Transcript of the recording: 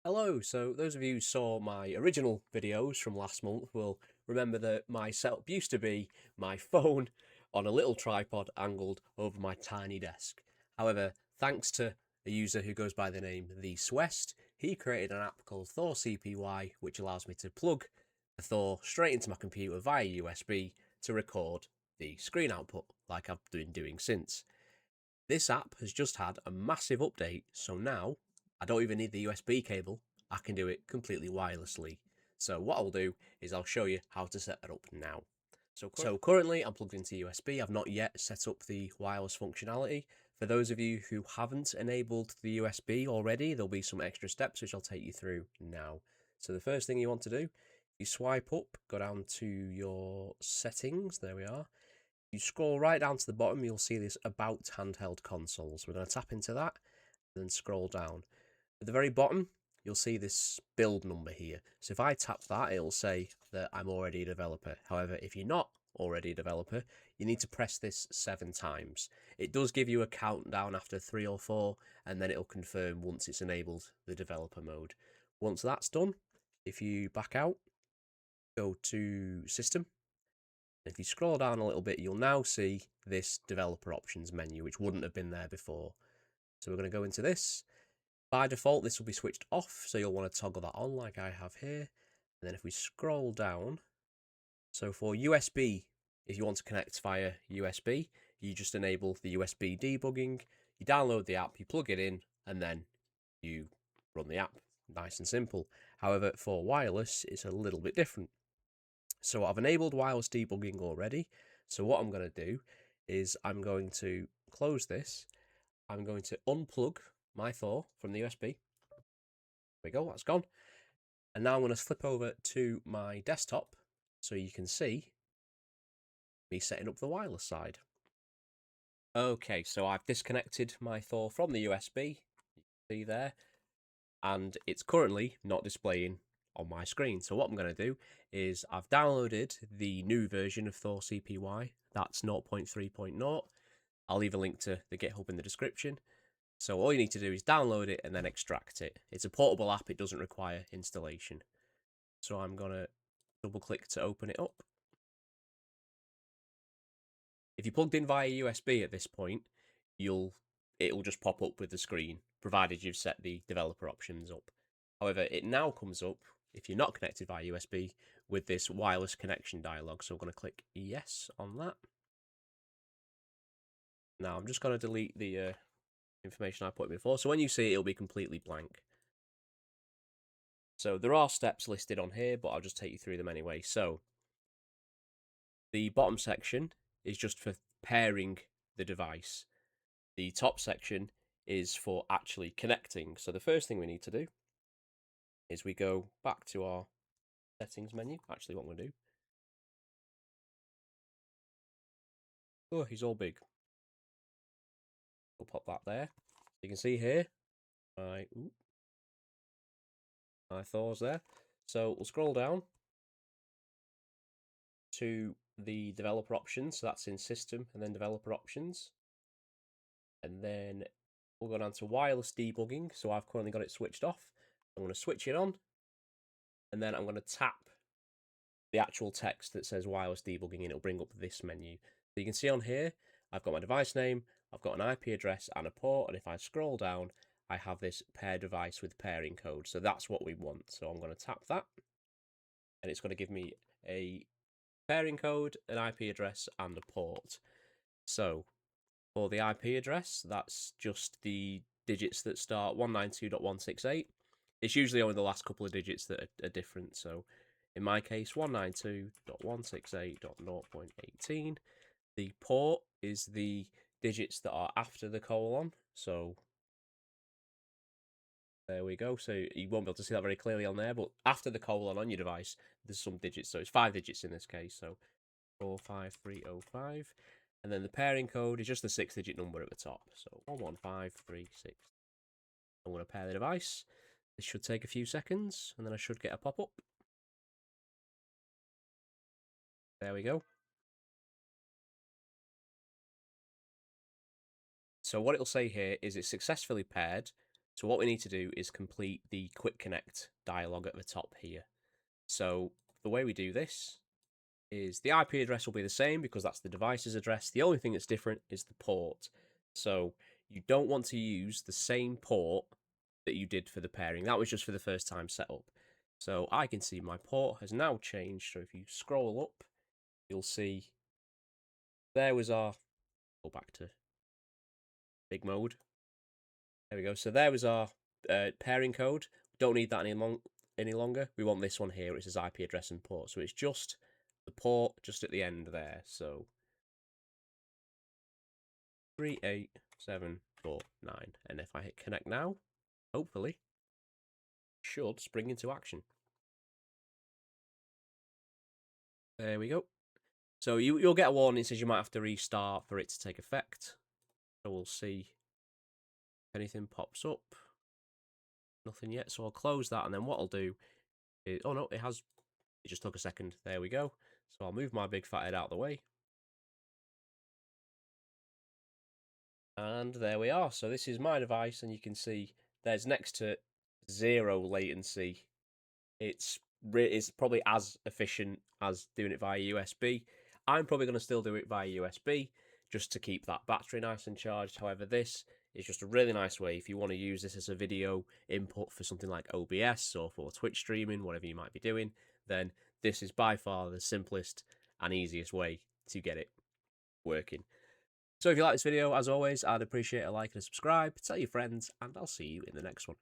Hello, so those of you who saw my original videos from last month will remember that my setup used to be my phone on a little tripod angled over my tiny desk. However, thanks to a user who goes by the name The Swest, he created an app called Thor CPY, which allows me to plug the Thor straight into my computer via USB to record the screen output, like I've been doing since. This app has just had a massive update, so now I don't even need the USB cable. I can do it completely wirelessly. So what I'll do is I'll show you how to set that up now. So currently I'm plugged into USB. I've not yet set up the wireless functionality. For those of you who haven't enabled the USB already, there'll be some extra steps which I'll take you through now. So the first thing you want to do, you swipe up, go down to your settings, there we are. You scroll right down to the bottom, you'll see this About Handheld Consoles. We're going to tap into that and then scroll down. At the very bottom, you'll see this build number here. So if I tap that, it'll say that I'm already a developer. However, if you're not already a developer, you need to press this 7 times. It does give you a countdown after 3 or 4, and then it'll confirm once it's enabled the developer mode. Once that's done, if you back out, go to System. If you scroll down a little bit, you'll now see this developer options menu, which wouldn't have been there before. So we're going to go into this. By default, this will be switched off, so you'll want to toggle that on like I have here. And then if we scroll down, so for USB, if you want to connect via USB, you just enable the USB debugging, you download the app, you plug it in, and then you run the app. Nice and simple. However, for wireless, it's a little bit different. So I've enabled wireless debugging already. So what I'm going to do is I'm going to close this. I'm going to unplug my Thor from the USB. There we go, that's gone. And now I'm going to flip over to my desktop so you can see me setting up the wireless side. Okay, so I've disconnected my Thor from the USB, you can see there, and it's currently not displaying on my screen. So what I'm going to do is I've downloaded the new version of Thor CPY. That's 0.3.0. I'll leave a link to the GitHub in the description. So all you need to do is download it and then extract it. It's a portable app. It doesn't require installation. So I'm going to double click to open it up. If you plugged in via USB at this point, it'll just pop up with the screen, provided you've set the developer options up. However, it now comes up, if you're not connected via USB, with this wireless connection dialog. So I'm going to click yes on that. Now I'm just going to delete the information I put in before. So when you see it, it'll be completely blank. So there are steps listed on here, but I'll just take you through them anyway. So the bottom section is just for pairing the device. The top section is for actually connecting. So the first thing we need to do is we go back to our settings menu. Actually, what I'm going to do. Oh, he's all big. We'll pop that there. You can see here, my Thor's there. So we'll scroll down to the developer options. So that's in system and then developer options. And then we'll go down to wireless debugging. So I've currently got it switched off. I'm going to switch it on. And then I'm going to tap the actual text that says wireless debugging and it'll bring up this menu. So you can see on here, I've got my device name, I've got an IP address and a port. And if I scroll down, I have this pair device with pairing code. So that's what we want. So I'm going to tap that and it's going to give me a pairing code, an IP address and a port. So for the IP address, that's just the digits that start 192.168. It's usually only the last couple of digits that are different. So in my case, 192.168.0.18. The port is the digits that are after the colon. So there we go. So you won't be able to see that very clearly on there, but after the colon on your device, there's some digits. So it's 5 digits in this case. So 45305. And then the pairing code is just the 6-digit number at the top. So 11536. I'm going to pair the device. This should take a few seconds, and then I should get a pop-up. There we go. So what it'll say here is it's successfully paired. So what we need to do is complete the quick connect dialog at the top here. So the way we do this is the IP address will be the same because that's the device's address. The only thing that's different is the port. So you don't want to use the same port that you did for the pairing. That was just for the first time setup. So I can see my port has now changed. So if you scroll up, you'll see there was our, go back to big mode. There we go. So there was our pairing code. Don't need that any longer. We want this one here, which is IP address and port. So it's just the port just at the end there. So 38749. And if I hit connect now, hopefully, it should spring into action. There we go. So you'll get a warning that says you might have to restart for it to take effect. So we'll see if anything pops up. Nothing yet. So I'll close that, and then what I'll do is, oh no, it just took a second. There we go. So I'll move my big fat head out of the way. And there we are. So this is my device, and you can see there's next to 0 latency. It's probably as efficient as doing it via USB. I'm probably going to still do it via USB just to keep that battery nice and charged. However, this is just a really nice way if you want to use this as a video input for something like OBS or for Twitch streaming, whatever you might be doing, then this is by far the simplest and easiest way to get it working. So if you like this video, as always, I'd appreciate a like and a subscribe, tell your friends, and I'll see you in the next one.